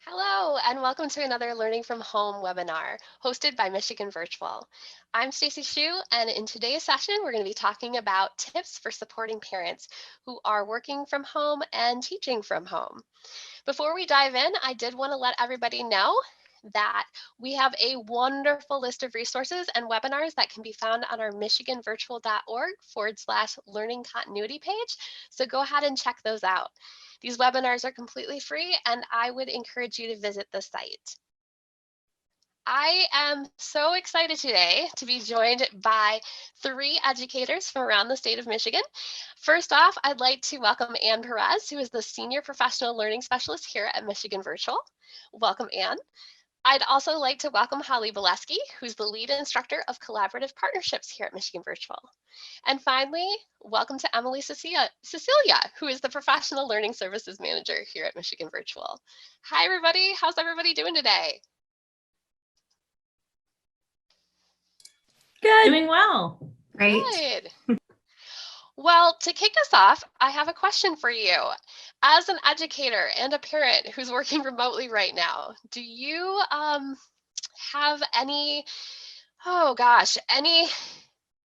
Hello, and welcome to another Learning from Home webinar hosted by Michigan Virtual. I'm Stacey Schuh, and in today's session, we're going to be talking about tips for supporting parents who are working from home and teaching from home. Before we dive in, I did want to let everybody know that we have a wonderful list of resources and webinars that can be found on our michiganvirtual.org/learning continuity page. So go ahead and check those out. These webinars are completely free, and I would encourage you to visit the site. I am so excited today to be joined by three educators from around the state of Michigan. First off, I'd like to welcome Ann Perez, who is the Senior Professional Learning Specialist here at Michigan Virtual. Welcome, Ann. I'd also like to welcome Holly Boleski, who's the lead instructor of collaborative partnerships here at Michigan Virtual. And finally, welcome to Emily Sicilia, who is the professional learning services manager here at Michigan Virtual. Hi, everybody. How's everybody doing today? Good. Doing well. Great. Good. Well, to kick us off, I have a question for you. As an educator and a parent who's working remotely right now, do you have any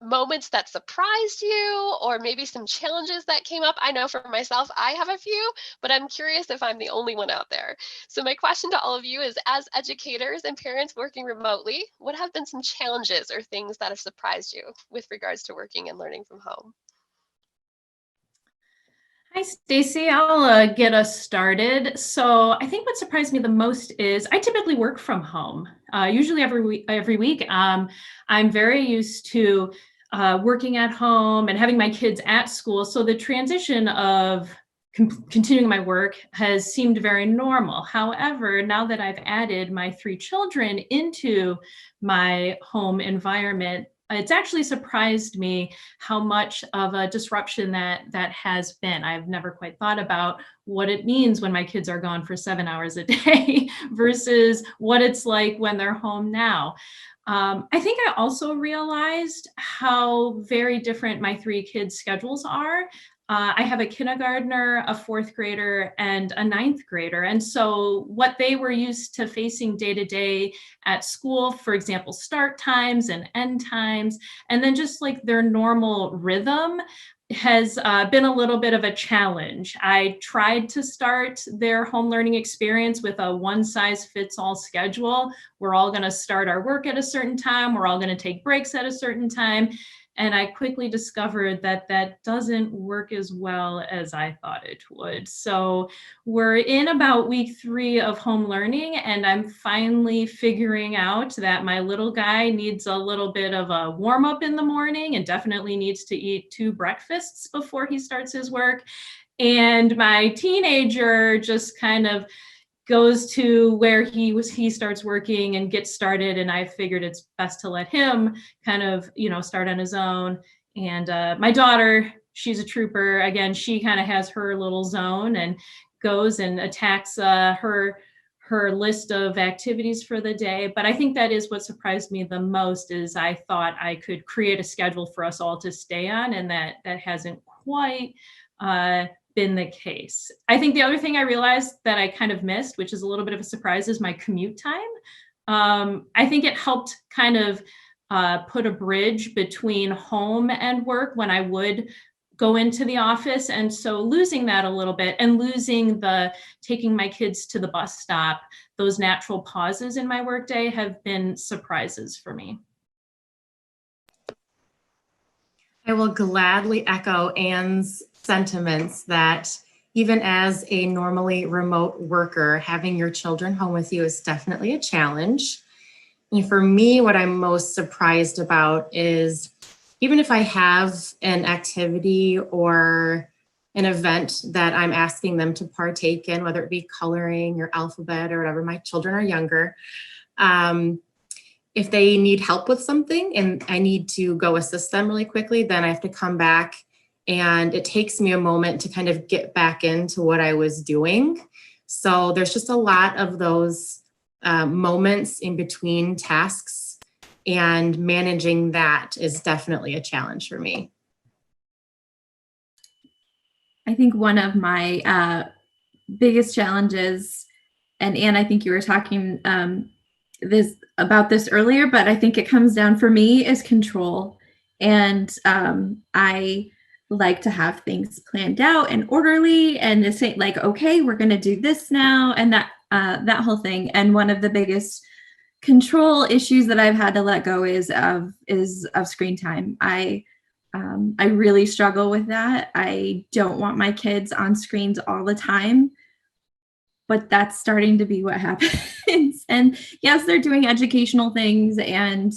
moments that surprised you, or maybe some challenges that came up? I know for myself, I have a few, but I'm curious if I'm the only one out there. So my question to all of you is, as educators and parents working remotely, what have been some challenges or things that have surprised you with regards to working and learning from home? Hi, Stacey. I'll get us started. So I think what surprised me the most is I typically work from home, usually every week. I'm very used to working at home and having my kids at school. So the transition of continuing my work has seemed very normal. However, now that I've added my three children into my home environment, it's actually surprised me how much of a disruption that has been. I've never quite thought about what it means when my kids are gone for 7 hours a day versus what it's like when they're home now. I think I also realized how very different my three kids' schedules are. I have a kindergartner, a fourth grader, and a ninth grader. And so what they were used to facing day to day at school, for example, start times and end times, and then just like their normal rhythm has been a little bit of a challenge. I tried to start their home learning experience with a one-size-fits-all schedule. We're all going to start our work at a certain time. We're all going to take breaks at a certain time. And I quickly discovered that that doesn't work as well as I thought it would. So we're in about week 3 of home learning, and I'm finally figuring out that my little guy needs a little bit of a warm up in the morning and definitely needs to eat 2 breakfasts before he starts his work. And my teenager just kind of goes to where he starts working and gets started, and I figured it's best to let him kind of start on his own. And my daughter, she's a trooper. Again, she kind of has her little zone and goes and attacks her list of activities for the day. But I think that is what surprised me the most, is I thought I could create a schedule for us all to stay on, and that hasn't quite been the case. I think the other thing I realized that I kind of missed, which is a little bit of a surprise, is my commute time. I think it helped kind of put a bridge between home and work when I would go into the office. And so losing that a little bit, and losing the taking my kids to the bus stop, those natural pauses in my workday have been surprises for me. I will gladly echo Ann's sentiments that even as a normally remote worker, having your children home with you is definitely a challenge. And for me, what I'm most surprised about is, even if I have an activity or an event that I'm asking them to partake in, whether it be coloring or alphabet or whatever, my children are younger. If they need help with something and I need to go assist them really quickly, then I have to come back, and it takes me a moment to kind of get back into what I was doing. So there's just a lot of those moments in between tasks, and managing that is definitely a challenge for me. I think one of my biggest challenges and Anne, I think you were talking about this earlier, but I think it comes down for me is control. And I like to have things planned out and orderly and to say like, okay, we're going to do this now, and that whole thing. And one of the biggest control issues that I've had to let go is of screen time. I really struggle with that. I don't want my kids on screens all the time, but that's starting to be what happens. And yes, they're doing educational things, and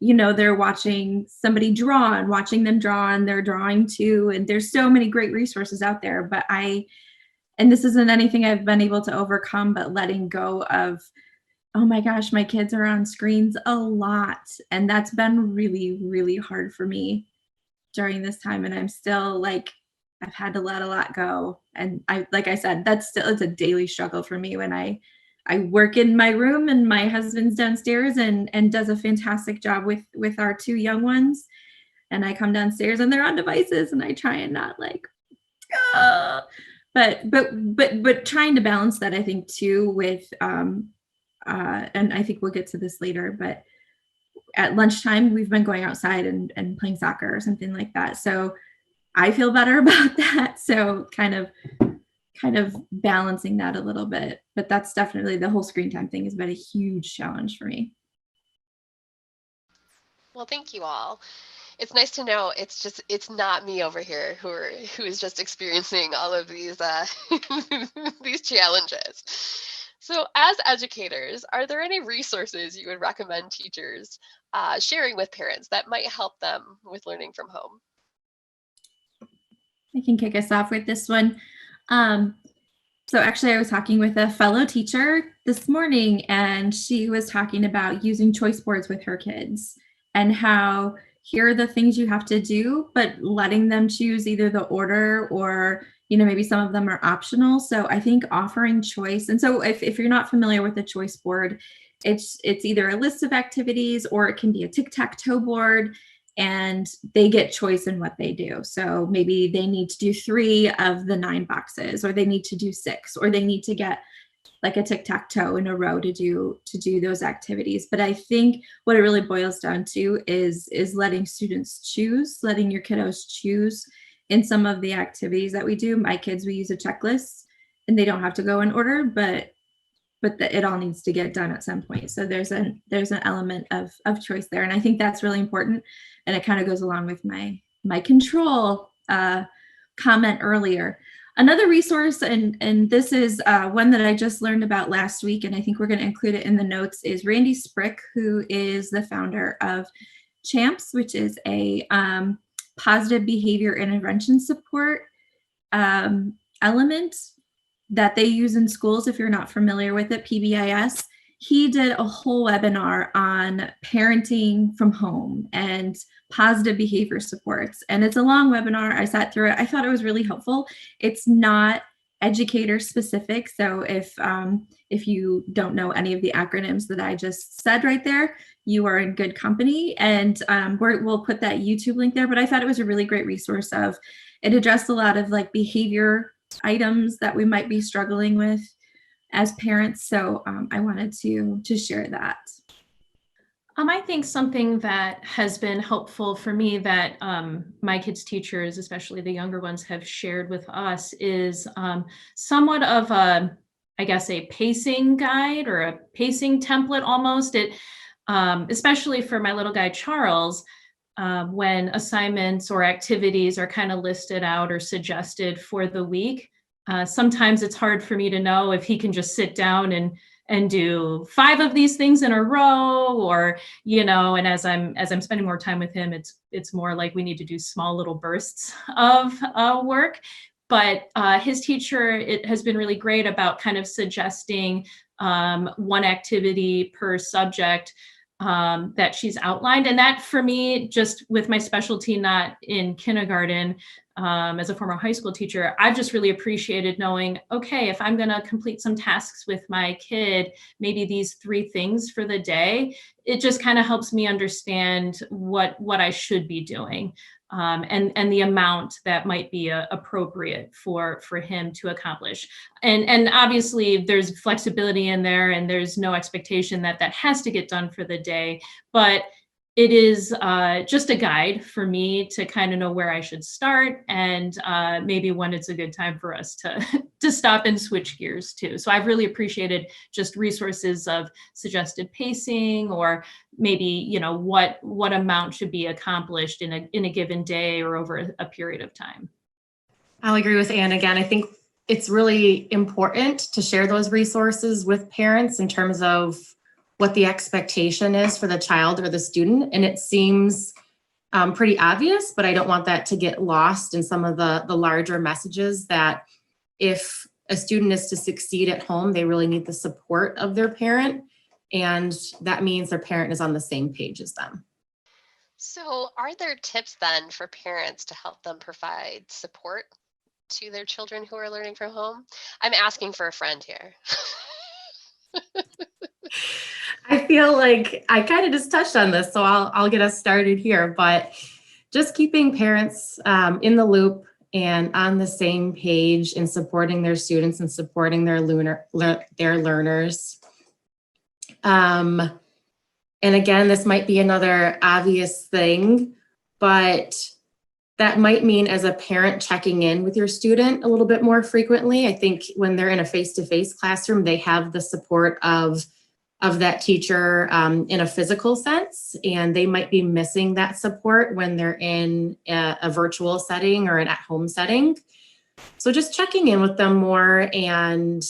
they're watching somebody draw and watching them draw, and they're drawing too. And there's so many great resources out there, but and this isn't anything I've been able to overcome, but letting go of, oh my gosh, my kids are on screens a lot. And that's been really, really hard for me during this time. And I'm still like, I've had to let a lot go. And like I said, it's a daily struggle for me when I work in my room and my husband's downstairs and does a fantastic job with our two young ones. And I come downstairs and they're on devices, and I try and not like, but trying to balance that, I think too, with, and I think we'll get to this later, but at lunchtime, we've been going outside and playing soccer or something like that. So I feel better about that. So kind of balancing that a little bit, but that's definitely, the whole screen time thing has been a huge challenge for me. Well, thank you all. It's nice to know it's not me over here who is just experiencing all of these these challenges. So as educators, are there any resources you would recommend teachers sharing with parents that might help them with learning from home? I can kick us off with this one. So actually, I was talking with a fellow teacher this morning, and she was talking about using choice boards with her kids and how here are the things you have to do, but letting them choose either the order or, maybe some of them are optional. So I think offering choice. And so if you're not familiar with the choice board, it's either a list of activities or it can be a tic-tac-toe board, and they get choice in what they do. So maybe they need to do 3 of the 9 boxes, or they need to do 6, or they need to get like a tic-tac-toe in a row to do those activities. But I think what it really boils down to is letting students choose, letting your kiddos choose in some of the activities that we do. My kids, we use a checklist, and they don't have to go in order, but it all needs to get done at some point. So there's an element of choice there. And I think that's really important. And it kind of goes along with my control comment earlier. Another resource, and this is one that I just learned about last week, and I think we're going to include it in the notes, is Randy Sprick, who is the founder of CHAMPS, which is a positive behavior intervention support element that they use in schools. If you're not familiar with it, PBIS. He did a whole webinar on parenting from home and positive behavior supports. And it's a long webinar. I sat through it. I thought it was really helpful. It's not educator specific. So if you don't know any of the acronyms that I just said right there, you are in good company. And we'll put that YouTube link there. But I thought it was a really great resource. It addressed a lot of like behavior items that we might be struggling with as parents. So I wanted to share that. I think something that has been helpful for me that my kids' teachers, especially the younger ones, have shared with us is somewhat of a pacing guide or a pacing template almost. It, especially for my little guy, Charles, when assignments or activities are kind of listed out or suggested for the week. Sometimes it's hard for me to know if he can just sit down and do 5 of these things in a row, or, and as I'm spending more time with him, it's more like we need to do small little bursts of work. But his teacher, it has been really great about kind of suggesting one activity per subject that she's outlined. And that for me, just with my specialty, not in kindergarten, as a former high school teacher, I've just really appreciated knowing, okay, if I'm going to complete some tasks with my kid, maybe these 3 things for the day, it just kind of helps me understand what I should be doing. and the amount that might be appropriate for him to accomplish. And obviously there's flexibility in there, and there's no expectation that that has to get done for the day, but it is just a guide for me to kind of know where I should start, and maybe when it's a good time for us to to stop and switch gears too. So I've really appreciated just resources of suggested pacing, or maybe, you know, what amount should be accomplished in a given day or over a period of time. I'll agree with Anne again. I think it's really important to share those resources with parents in terms of what the expectation is for the child or the student. And it seems pretty obvious, but I don't want that to get lost in some of the larger messages that if a student is to succeed at home, they really need the support of their parent. And that means their parent is on the same page as them. So are there tips then for parents to help them provide support to their children who are learning from home? I'm asking for a friend here. I feel like I kind of just touched on this, so I'll get us started here. But just keeping parents in the loop and on the same page in supporting their students and supporting their learners. And again, this might be another obvious thing, but that might mean as a parent checking in with your student a little bit more frequently. I think when they're in a face-to-face classroom, they have the support of that teacher in a physical sense, and they might be missing that support when they're in a virtual setting or an at-home setting. So just checking in with them more and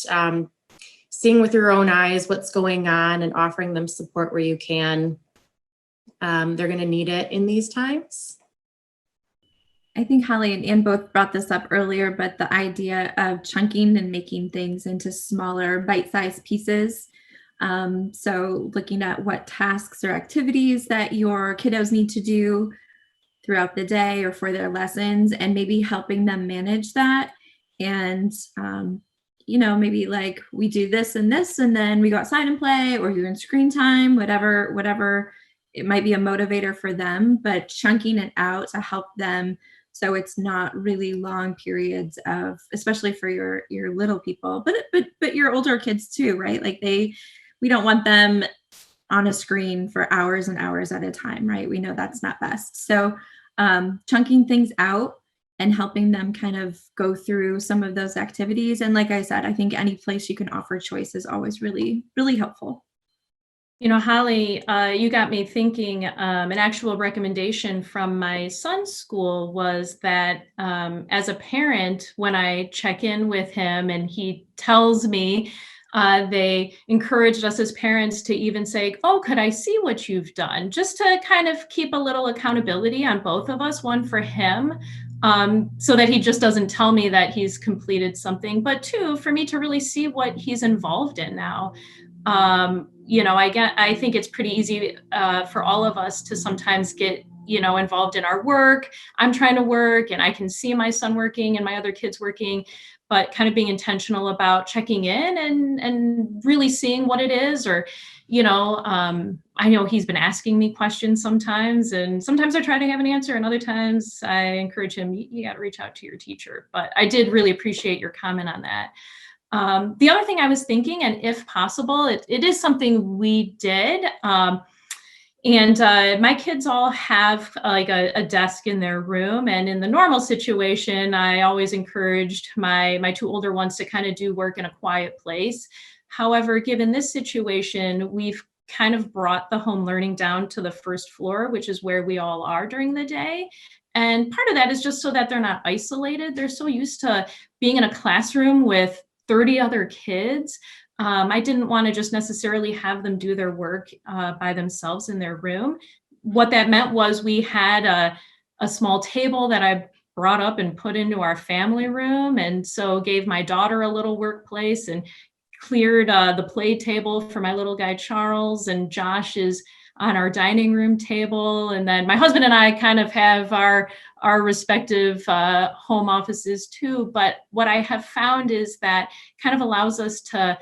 seeing with your own eyes what's going on and offering them support where you can. They're going to need it in these times. I think Holly and Ann both brought this up earlier, but the idea of chunking and making things into smaller bite-sized pieces. So looking at what tasks or activities that your kiddos need to do throughout the day or for their lessons, and maybe helping them manage that. And, you know, maybe like we do this, and then we go outside and play, or you're in screen time, whatever it might be a motivator for them, but chunking it out to help them. So it's not really long periods of, especially for your little people, but your older kids too, right? Like we don't want them on a screen for hours and hours at a time, right? We know that's not best. So chunking things out and helping them kind of go through some of those activities. And like I said, I think any place you can offer choice is always really, really helpful. You know, Holly, you got me thinking. An actual recommendation from my son's school was that as a parent, when I check in with him and he tells me, they encouraged us as parents to even say, oh, could I see what you've done? Just to kind of keep a little accountability on both of us, one for him, so that he just doesn't tell me that he's completed something, but two, for me to really see what he's involved in now. You know, I think it's pretty easy for all of us to sometimes get, you know, involved in our work. I'm trying to work and I can see my son working and my other kids working, but kind of being intentional about checking in and really seeing what it is. Or, you know, I know he's been asking me questions sometimes, and sometimes I try to have an answer, and other times I encourage him, you got to reach out to your teacher. But I did really appreciate your comment on that. The other thing I was thinking, and if possible, it is something we did, and my kids all have like a desk in their room. And in the normal situation, I always encouraged my two older ones to kind of do work in a quiet place. However, given this situation, we've kind of brought the home learning down to the first floor, which is where we all are during the day. And part of that is just so that they're not isolated. They're so used to being in a classroom with 30 other kids. I didn't want to just necessarily have them do their work by themselves in their room. What that meant was we had a small table that I brought up and put into our family room, and so gave my daughter a little workplace and cleared the play table for my little guy Charles, and Josh is on our dining room table. And then my husband and I kind of have our respective home offices too. But what I have found is that kind of allows us to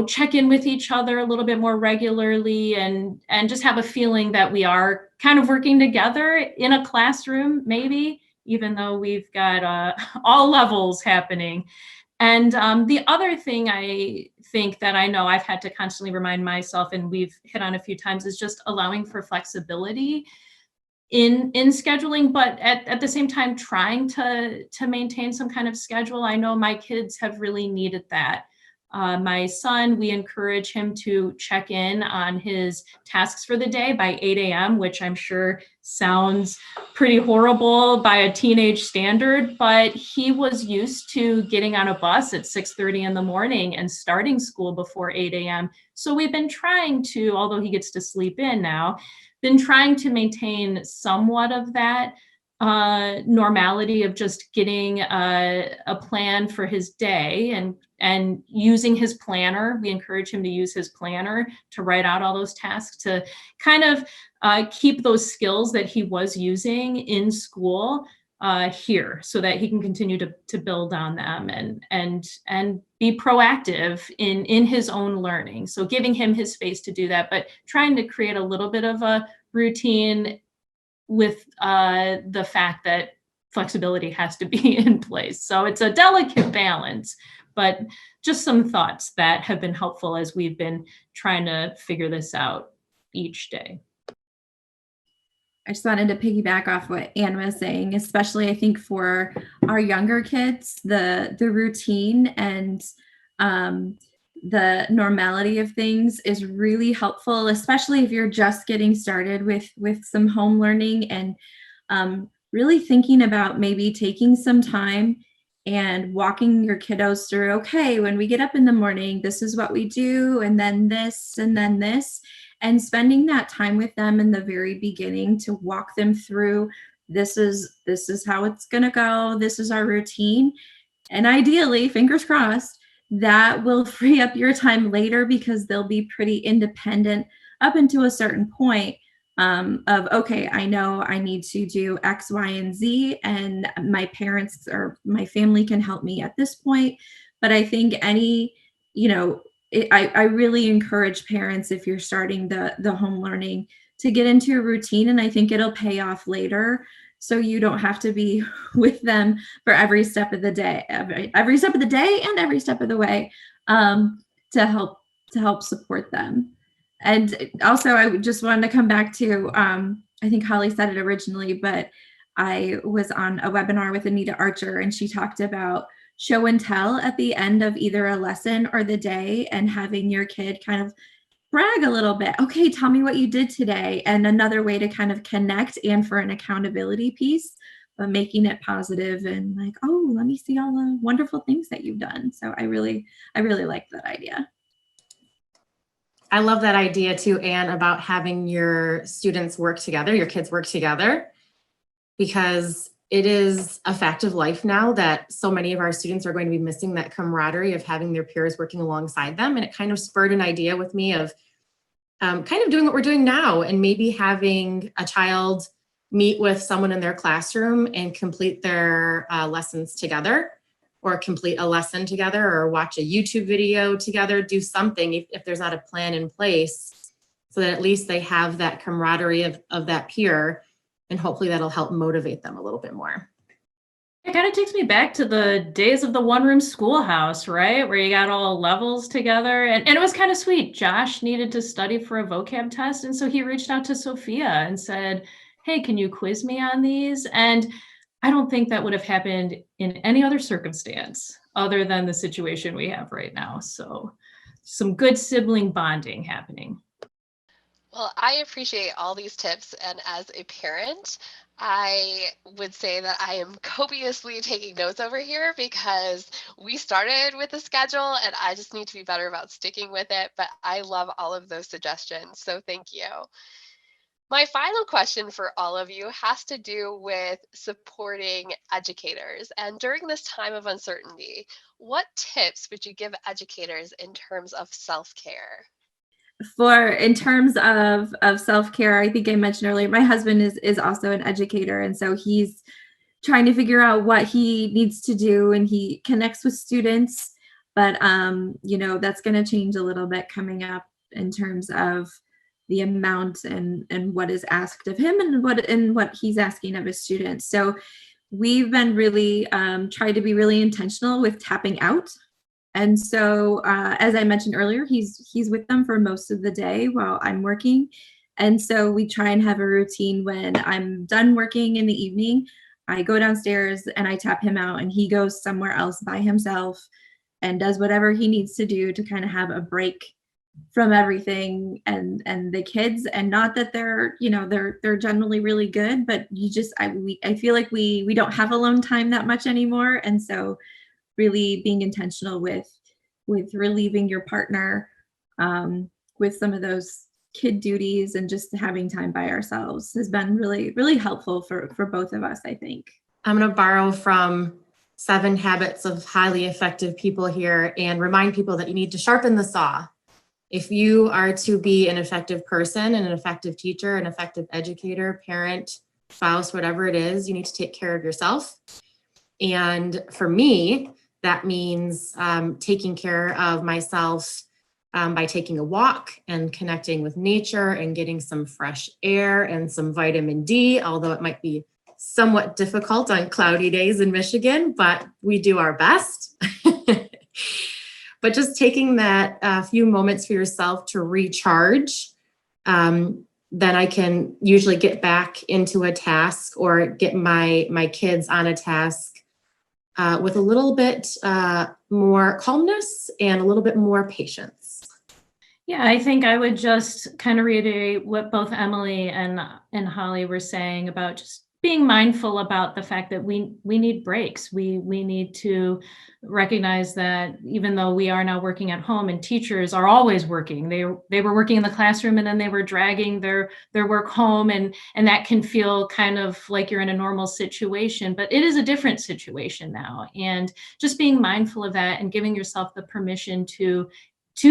check in with each other a little bit more regularly and just have a feeling that we are kind of working together in a classroom, maybe, even though we've got all levels happening. And the other thing I think that I know I've had to constantly remind myself, and we've hit on a few times, is just allowing for flexibility in scheduling, but at the same time trying to maintain some kind of schedule. I know my kids have really needed that. My son, we encourage him to check in on his tasks for the day by 8 a.m., which I'm sure sounds pretty horrible by a teenage standard, but he was used to getting on a bus at 6:30 in the morning and starting school before 8 a.m. So we've been trying to, although he gets to sleep in now, been trying to maintain somewhat of that normality of just getting a plan for his day and using his planner. We encourage him to use his planner to write out all those tasks, to kind of keep those skills that he was using in school here, so that he can continue to build on them and be proactive in his own learning. So giving him his space to do that, but trying to create a little bit of a routine with the fact that flexibility has to be in place. So it's a delicate balance, but just some thoughts that have been helpful as we've been trying to figure this out each day. I just wanted to piggyback off what Anne was saying, especially I think for our younger kids, the routine and the normality of things is really helpful, especially if you're just getting started with some home learning, and really thinking about maybe taking some time and walking your kiddos through, okay, when we get up in the morning, this is what we do, and then this, and spending that time with them in the very beginning to walk them through, this is how it's going to go, this is our routine. And ideally, fingers crossed, that will free up your time later, because they'll be pretty independent up until a certain point of, okay, I know I need to do X, Y, and Z, and my parents or my family can help me at this point. But I think I really encourage parents, if you're starting the home learning, to get into a routine, and I think it'll pay off later. So you don't have to be with them for every step of the day, every step of the day and every step of the way, to help support them. And also, I just wanted to come back to, I think Holly said it originally, but I was on a webinar with Anita Archer, and she talked about show and tell at the end of either a lesson or the day, and having your kid kind of brag a little bit. Okay, tell me what you did today. And another way to kind of connect, and for an accountability piece, but making it positive and like, oh, let me see all the wonderful things that you've done. So I really like that idea. I love that idea too, Anne, about having your students work together, your kids work together, because it is a fact of life now that so many of our students are going to be missing that camaraderie of having their peers working alongside them. And it kind of spurred an idea with me of kind of doing what we're doing now, and maybe having a child meet with someone in their classroom and complete their lessons together, or complete a lesson together, or watch a YouTube video together, do something if there's not a plan in place, so that at least they have that camaraderie of that peer, and hopefully that'll help motivate them a little bit more. It kind of takes me back to the days of the one-room schoolhouse, right? Where you got all levels together. And it was kind of sweet. Josh needed to study for a vocab test. And so he reached out to Sophia and said, hey, can you quiz me on these? And I don't think that would have happened in any other circumstance other than the situation we have right now. So some good sibling bonding happening. Well, I appreciate all these tips. And as a parent, I would say that I am copiously taking notes over here, because we started with a schedule and I just need to be better about sticking with it. But I love all of those suggestions. So thank you. My final question for all of you has to do with supporting educators. And during this time of uncertainty, what tips would you give educators in terms of self-care? In terms of self-care, I think I mentioned earlier, my husband is also an educator, and so he's trying to figure out what he needs to do, and he connects with students But, that's going to change a little bit coming up in terms of the amount and what is asked of him and what he's asking of his students. So we've been really tried to be really intentional with tapping out. And so, as I mentioned earlier, he's with them for most of the day while I'm working. And so we try and have a routine when I'm done working in the evening, I go downstairs and I tap him out and he goes somewhere else by himself and does whatever he needs to do to kind of have a break from everything and the kids. And not that they're they're generally really good, but I feel like we don't have alone time that much anymore. And so really being intentional with relieving your partner with some of those kid duties and just having time by ourselves has been really, really helpful for both of us, I think. I'm going to borrow from 7 Habits of Highly Effective People here and remind people that you need to sharpen the saw. If you are to be an effective person and an effective teacher, an effective educator, parent, spouse, whatever it is, you need to take care of yourself. And for me, that means taking care of myself by taking a walk and connecting with nature and getting some fresh air and some vitamin D, although it might be somewhat difficult on cloudy days in Michigan, but we do our best. But just taking that few moments for yourself to recharge, then I can usually get back into a task or get my kids on a task with a little bit more calmness and a little bit more patience. Yeah, I think I would just kind of reiterate what both Emily and Holly were saying about just being mindful about the fact that we need breaks. We need to recognize that even though we are now working at home and teachers are always working, they were working in the classroom and then they were dragging their work home, and that can feel kind of like you're in a normal situation, but it is a different situation now. And just being mindful of that and giving yourself the permission to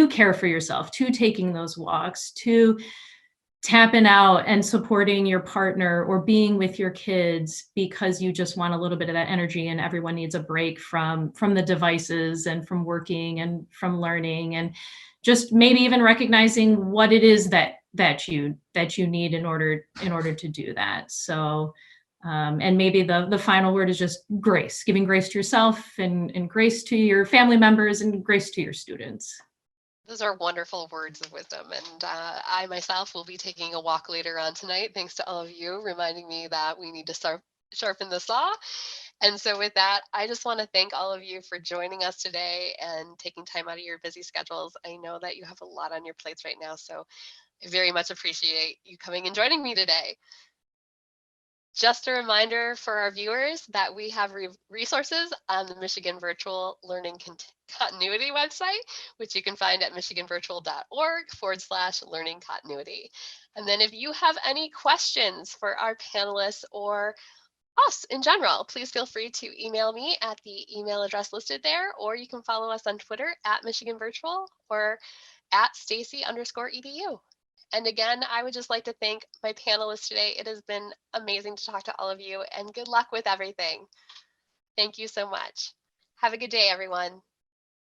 care for yourself, to taking those walks, to tapping out and supporting your partner or being with your kids because you just want a little bit of that energy, and everyone needs a break from the devices and from working and from learning, and just maybe even recognizing what it is that you need in order to do that. So and maybe the final word is just grace, giving grace to yourself and grace to your family members and grace to your students. Those are wonderful words of wisdom. And I myself will be taking a walk later on tonight, thanks to all of you reminding me that we need to sharpen the saw. And so with that, I just want to thank all of you for joining us today and taking time out of your busy schedules. I know that you have a lot on your plates right now, so I very much appreciate you coming and joining me today. Just a reminder for our viewers that we have resources on the Michigan Virtual Learning Continuity website, which you can find at michiganvirtual.org/learning continuity. And then if you have any questions for our panelists or us in general, please feel free to email me at the email address listed there, or you can follow us on Twitter at Michigan Virtual or at Stacey_edu. And again, I would just like to thank my panelists today. It has been amazing to talk to all of you, and good luck with everything. Thank you so much. Have a good day, everyone.